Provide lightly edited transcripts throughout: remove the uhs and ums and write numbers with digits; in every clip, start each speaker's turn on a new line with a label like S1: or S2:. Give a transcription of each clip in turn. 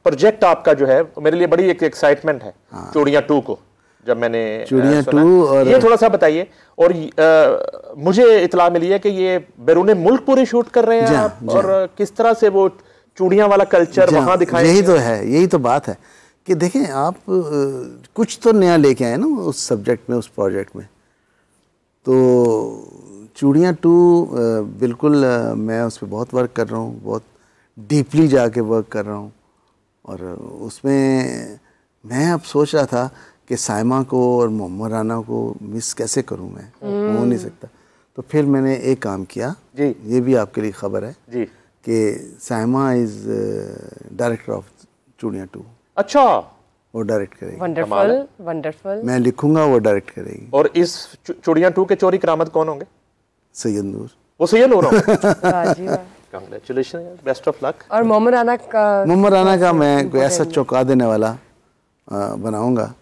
S1: Project आपका जो है मेरे लिए बड़ी एक एक्साइटमेंट है। चूड़ियां 2 को जब मैंने
S2: चूड़ियां 2 और
S1: ये थोड़ा सा बताइए। और मुझे इतला मिली है कि ये बैरून मुल्क पूरी शूट कर रहे हैं आप, और किस तरह से वो चूड़ियां वाला कल्चर वहां दिखाएंगे।
S2: यही तो है, यही तो बात है कि देखें आप कुछ तो नया लेके आए ना उस सब्जेक्ट में, उस प्रोजेक्ट में। तो चूड़ियां 2 बिल्कुल मैं उस पर बहुत वर्क कर रहा हूँ, बहुत डीपली जाके वर्क कर रहा हूँ। और उसमें मैं अब सोच रहा था कि साइमा को और मोहम्मद राना को मिस कैसे करूं मैं, हो नहीं सकता। तो फिर मैंने एक काम किया जी, ये भी आपके लिए खबर है जी, कि साइमा इज डायरेक्टर ऑफ चूड़ियां 2।
S1: अच्छा,
S2: वो डायरेक्ट करेगी।
S3: Wonderful, wonderful.
S2: मैं लिखूंगा, वो डायरेक्ट करेगी।
S1: और इस चूड़ियां 2 के चोरी करामत कौन होंगे?
S2: सैयद नूर।
S1: वो सैयद नूर होंगे। Congratulation, best of luck.
S3: और मोहम्मद राना का मैं कोई ऐसा चौंका देने वाला
S2: बनाऊंगा,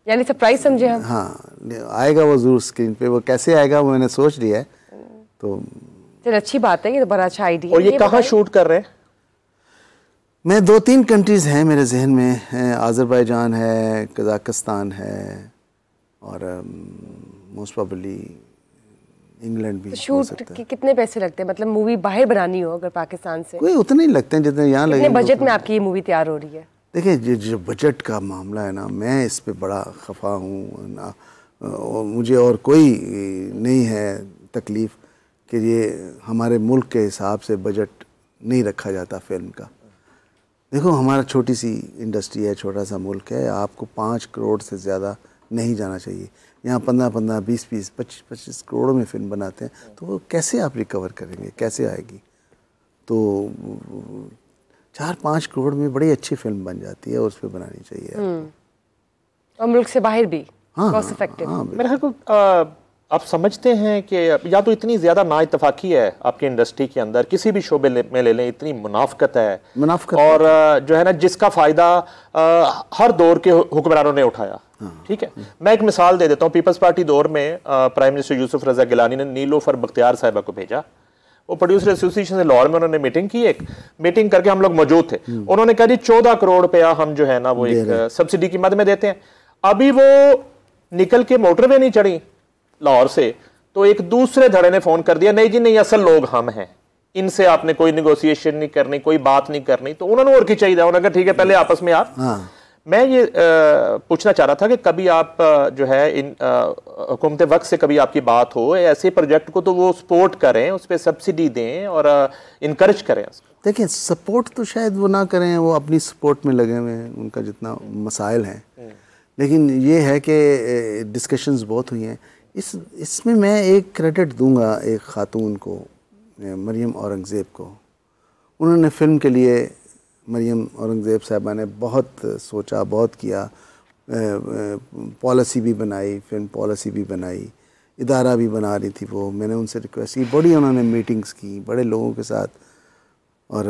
S3: यानी सरप्राइज समझे हम।
S2: हाँ, आएगा वो जरूर स्क्रीन पे। वो कैसे आएगा वो मैंने सोच लिया है। तो
S3: चल अच्छी बात है, ये तो बड़ा अच्छा आइडिया।
S1: और ये कहाँ शूट कर रहे हैं?
S2: मैं 2-3 कंट्रीज हैं मेरे जहन में। आज़रबाईजान है, कज़ाकिस्तान है, और मोस्ट प्रोबेबली इंग्लैंड भी।
S3: शूट के कितने पैसे लगते हैं? मतलब मूवी बाहर बनानी हो अगर पाकिस्तान से?
S2: कोई उतने ही लगते हैं जितने यहाँ लगे।
S3: कितने बजट में आपकी ये मूवी तैयार हो रही है?
S2: देखिए, जो बजट का मामला है ना, मैं इस पे बड़ा खफा हूँ ना, और मुझे और कोई नहीं है तकलीफ़ कि ये हमारे मुल्क के हिसाब से बजट नहीं रखा जाता फिल्म का। देखो, हमारा छोटी सी इंडस्ट्री है, छोटा सा मुल्क है। आपको 5 करोड़ से ज़्यादा नहीं जाना चाहिए। यहाँ 15-15, 20-20, 25-25 करोड़ में फिल्म बनाते हैं, तो वो कैसे आप रिकवर करेंगे, कैसे आएगी? तो 4-5 करोड़ में बड़ी अच्छी फिल्म बन जाती है, और उस पर बनानी चाहिए।
S3: और मुल्क से बाहर भी
S2: कॉस्ट इफेक्टिव।
S1: मेरे ख्याल को आप समझते हैं कि या तो इतनी ज़्यादा नाइतफाकी है आपकी इंडस्ट्री के अंदर, किसी भी शोबे में ले लें, इतनी मुनाफकत है, और जो है ना, जिसका फ़ायदा हर दौर के हुक्मरानों ने उठाया। ठीक है, मैं एक मिसाल दे देता हूँ। पीपल्स पार्टी दौर में प्राइम मिनिस्टर यूसुफ रज़ा गिलानी ने नीलोफर बख्तियार साहिबा को भेजा। वो प्रोड्यूसर एसोसिएशन से लाहौर में उन्होंने मीटिंग की, एक मीटिंग करके हम लोग मौजूद थे। उन्होंने कहा जी 14 करोड़ रुपया हम जो है ना वो एक सब्सिडी की मद में देते हैं। अभी वो निकल के मोटरवे नहीं चढ़ी लाहौर से, तो एक दूसरे धड़े ने फोन कर दिया, नहीं जी नहीं, असल लोग हम हैं, इनसे आपने कोई निगोशिएशन नहीं करनी, कोई बात नहीं करनी। तो उन्होंने और की चाहिए, उन्होंने कहा ठीक है, पहले आपस में आप। मैं ये पूछना चाह रहा था कि कभी आप जो है इन हुकूमत वक्त से कभी आपकी बात हो ऐसे प्रोजेक्ट को, तो वो सपोर्ट करें, उस पर सब्सिडी दें और इनकरेज करें उसको।
S2: देखिए, सपोर्ट तो शायद वो ना करें, वो अपनी सपोर्ट में लगे हुए हैं, उनका जितना मसाइल हैं। लेकिन ये है कि डिस्कशंस बहुत हुई हैं। इसमें मैं एक क्रेडिट दूंगा एक ख़ातून को, मरियम औरंगज़ेब को। उन्होंने फ़िल्म के लिए, मरियम औरंगज़ेब साहबा ने बहुत सोचा, बहुत किया, पॉलिसी भी बनाई, फिल्म पॉलिसी भी बनाई, इदारा भी बना रही थी वो। मैंने उनसे रिक्वेस्ट की, बड़ी उन्होंने मीटिंग्स की बड़े लोगों के साथ, और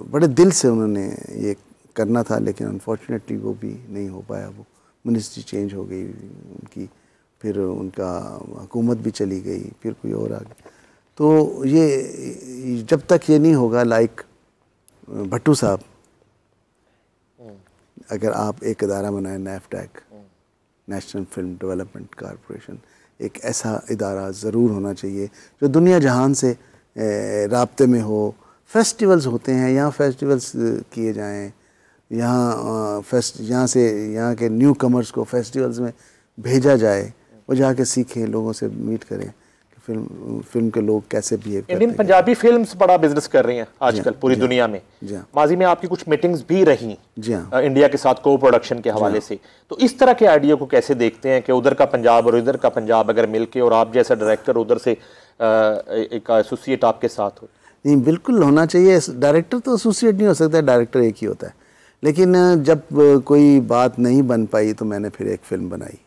S2: बड़े दिल से उन्होंने ये करना था। लेकिन अनफॉर्चुनेटली वो भी नहीं हो पाया। वो मिनिस्ट्री चेंज हो गई उनकी, फिर उनका हुकूमत भी चली गई, फिर कोई और आ गया। तो ये जब तक ये नहीं होगा, लाइक भट्टू साहब, अगर आप एक इदारा बनाएं, नैफटैक, नेशनल फिल्म डेवलपमेंट कॉरपोरेशन, एक ऐसा इदारा ज़रूर होना चाहिए जो दुनिया जहान से राब्ते में हो। फेस्टिवल्स होते हैं, यहाँ फेस्टिवल्स किए जाएं, यहाँ से यहाँ के न्यू कमर्स को फेस्टिवल्स में भेजा जाए, वो जाके सीखें, लोगों से मीट करें कि फिल्म के लोग कैसे बिहेव करते हैं।
S1: इंडियन पंजाबी फिल्म्स बड़ा बिजनेस कर रही हैं आजकल पूरी दुनिया में। माजी में आपकी कुछ मीटिंग्स भी रही इंडिया के साथ को प्रोडक्शन के हवाले से। तो इस तरह के आइडिया को कैसे देखते हैं कि उधर का पंजाब और इधर का पंजाब अगर मिलके, और आप जैसा डायरेक्टर उधर से एक एसोसिएट आपके साथ हो?
S2: नहीं, बिल्कुल होना चाहिए। डायरेक्टर तो एसोसिएट नहीं हो सकता, डायरेक्टर एक ही होता है। लेकिन जब कोई बात नहीं बन पाई तो मैंने फिर एक फ़िल्म बनाई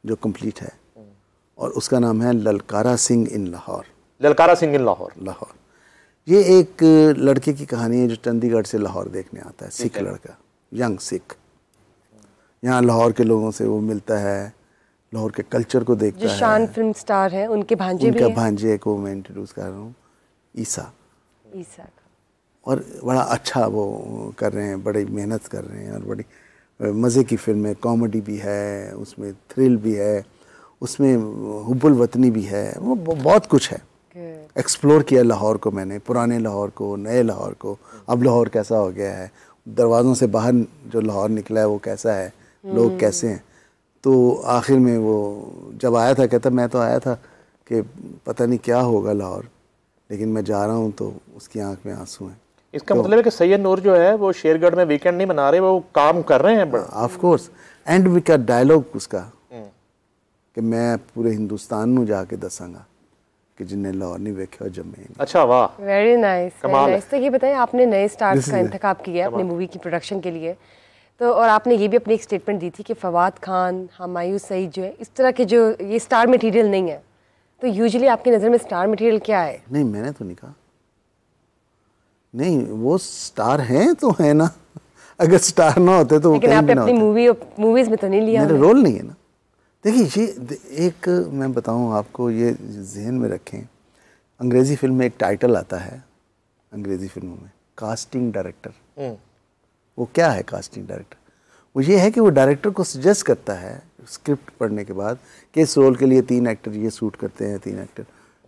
S2: जो कंप्लीट है, और उसका नाम है ललकारा सिंह इन लाहौर।
S1: ललकारा सिंह इन लाहौर।
S2: ये एक लड़के की कहानी है जो चंडीगढ़ से लाहौर देखने आता है, सिख लड़का, यंग सिख। यहाँ लाहौर के लोगों से वो मिलता है, लाहौर के कल्चर को देखता है।
S3: शान फिल्म स्टार है, उनके भांजे भी हैं।
S2: भांजे को मैं इंट्रोड्यूस कर रहा हूँ, ईसा। और बड़ा अच्छा वो कर रहे हैं, बड़ी मेहनत कर रहे हैं और बड़ी मज़े की फिल्म है, कॉमेडी भी है उसमें, थ्रिल भी है उसमें, हुब्बुल वतनी भी है, वो बहुत कुछ है। एक्सप्लोर किया लाहौर को मैंने, पुराने लाहौर को, नए लाहौर को, अब लाहौर कैसा हो गया है, दरवाज़ों से बाहर जो लाहौर निकला है वो कैसा है, लोग कैसे हैं। तो आखिर में वो जब आया था कहता मैं तो आया था कि पता नहीं क्या होगा लाहौर, लेकिन मैं जा रहा हूँ तो उसकी आंख में आंसू हैं।
S1: इसका मतलब है कि सैयद नूर जो है वो शेरगढ़ में वीकेंड नहीं मना रहे, वो काम कर रहे हैं।
S2: ऑफ कोर्स एंड वी का डायलॉग उसका कि मैं पूरे हिंदुस्तान में जाके दसांगा कि जिन्हें लाहौर नहीं वेखे जम्मे।
S1: अच्छा, वाह,
S3: वेरी नाइस,
S1: कमाल है।
S3: तो ये बताएं, आपने नए स्टार्स का इंतखाब किया अपनी मूवी की प्रोडक्शन के लिए, तो और आपने ये भी अपनी एक स्टेटमेंट दी थी कि फवाद खान, हुमायूं सईद जो है इस तरह के जो ये स्टार मटेरियल नहीं है, तो यूजुअली आपकी नज़र में स्टार मटेरियल क्या है?
S2: नहीं, मैंने तो नहीं कहा, नहीं वो स्टार हैं तो है ना, अगर स्टार ना होते तो वो
S3: लेकिन आपने अपनी मूवीज में तो नहीं लिया,
S2: मेरा रोल नहीं है ना। देखिए ये एक मैं बताऊं आपको, ये जहन में रखें, अंग्रेज़ी फिल्म में एक टाइटल आता है अंग्रेज़ी फिल्मों में, कास्टिंग डायरेक्टर। वो क्या है कास्टिंग डायरेक्टर? वो ये है कि वो डायरेक्टर को सजेस्ट करता है स्क्रिप्ट पढ़ने के बाद कि इस रोल के लिए 3 एक्टर ये सूट करते हैं, 3 एक्टर।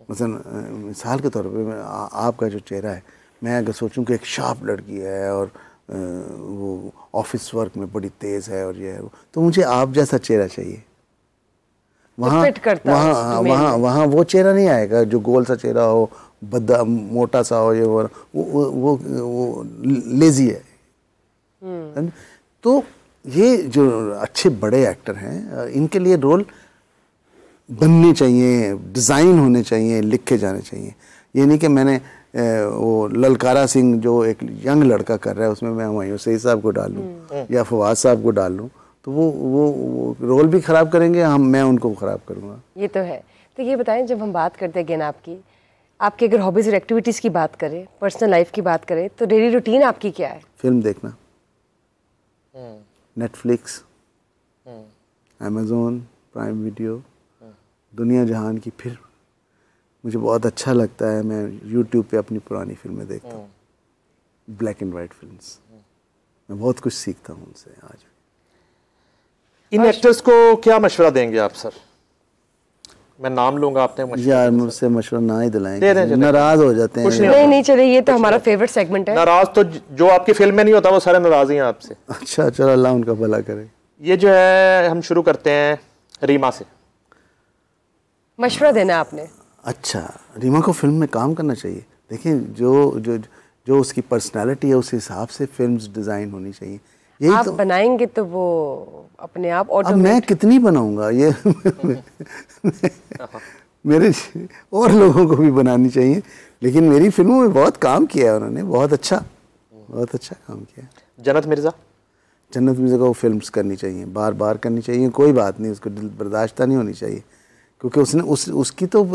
S2: मसलन मिसाल के तौर पे आपका जो चेहरा है, मैं अगर सोचूं कि एक शार्प लड़की है और वो ऑफिस वर्क में बड़ी तेज़ है और ये है, तो मुझे आप जैसा चेहरा चाहिए। वहाँ वो चेहरा नहीं आएगा जो गोल सा चेहरा हो, बद्दा मोटा सा हो, ये वो लेजी है। तो ये जो अच्छे बड़े एक्टर हैं इनके लिए रोल बनने चाहिए, डिज़ाइन होने चाहिए, लिखे जाने चाहिए। ये नहीं कि मैंने वो ललकारा सिंह जो एक यंग लड़का कर रहा है उसमें मैं हुमायूं सईद साहब को डाल लूँ या फवाद साहब को डाल लूँ, तो वो रोल भी ख़राब करेंगे, मैं उनको ख़राब करूँगा।
S3: ये तो है। तो ये बताएं, जब हम बात करते हैं अगेन आपकी अगर हॉबीज़ और एक्टिविटीज़ की बात करें, पर्सनल लाइफ की बात करें, तो डेली रूटीन आपकी क्या है?
S2: फिल्म देखना, नेटफ्लिक्स, अमेज़ॉन प्राइम वीडियो, दुनिया जहान की। फिर मुझे बहुत अच्छा लगता है, मैं यूट्यूब पे अपनी पुरानी फिल्में देखता हूँ, ब्लैक एंड वाइट फिल्म्स। मैं बहुत कुछ सीखता हूँ उनसे आज भी।
S1: इन एक्टर्स को क्या मशवरा देंगे आप सर? मैं नाम लूंगा, आपने
S2: यार मुझसे मशवरा ना ही दिलाएंगे, नाराज हो जाते हैं।
S3: नहीं चले, ये तो हमारा फेवरेट सेगमेंट है।
S1: नाराज तो जो आपकी फिल्म में नहीं होता वो सारे नाराज ही हैं आपसे।
S2: अच्छा चलो, अल्लाह उनका भला करे।
S1: ये जो है हम शुरू करते हैं रीमा से।
S3: मशवरा देना आपने।
S2: अच्छा, रीमा को फिल्म में काम करना चाहिए। देखिए जो उसकी पर्सनालिटी है उस हिसाब से फिल्म्स डिज़ाइन होनी चाहिए। यही
S3: आप
S2: तो
S3: बनाएंगे तो वो अपने आप
S2: अब मैं कितनी बनाऊंगा ये मेरे और लोगों को भी बनानी चाहिए, लेकिन मेरी फिल्मों में बहुत काम किया है उन्होंने, बहुत अच्छा काम किया।
S1: जन्नत मिर्ज़ा
S2: को फिल्म्स करनी चाहिए, बार बार करनी चाहिए, कोई बात नहीं, उसको दिल बर्दाश्त नहीं होनी चाहिए, क्योंकि उसकी तो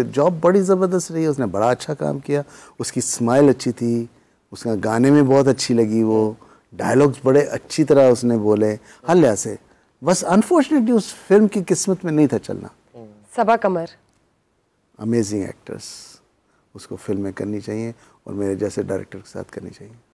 S2: जॉब बड़ी ज़बरदस्त रही है, उसने बड़ा अच्छा काम किया, उसकी स्माइल अच्छी थी, उसका गाने में बहुत अच्छी लगी, वो डायलॉग्स बड़े अच्छी तरह उसने बोले हर लिहाज से। बस अनफॉर्चुनेटली उस फिल्म की किस्मत में नहीं था चलना।
S3: सबा कमर
S2: अमेजिंग एक्ट्रेस, उसको फिल्में करनी चाहिए और मेरे जैसे डायरेक्टर के साथ करनी चाहिए।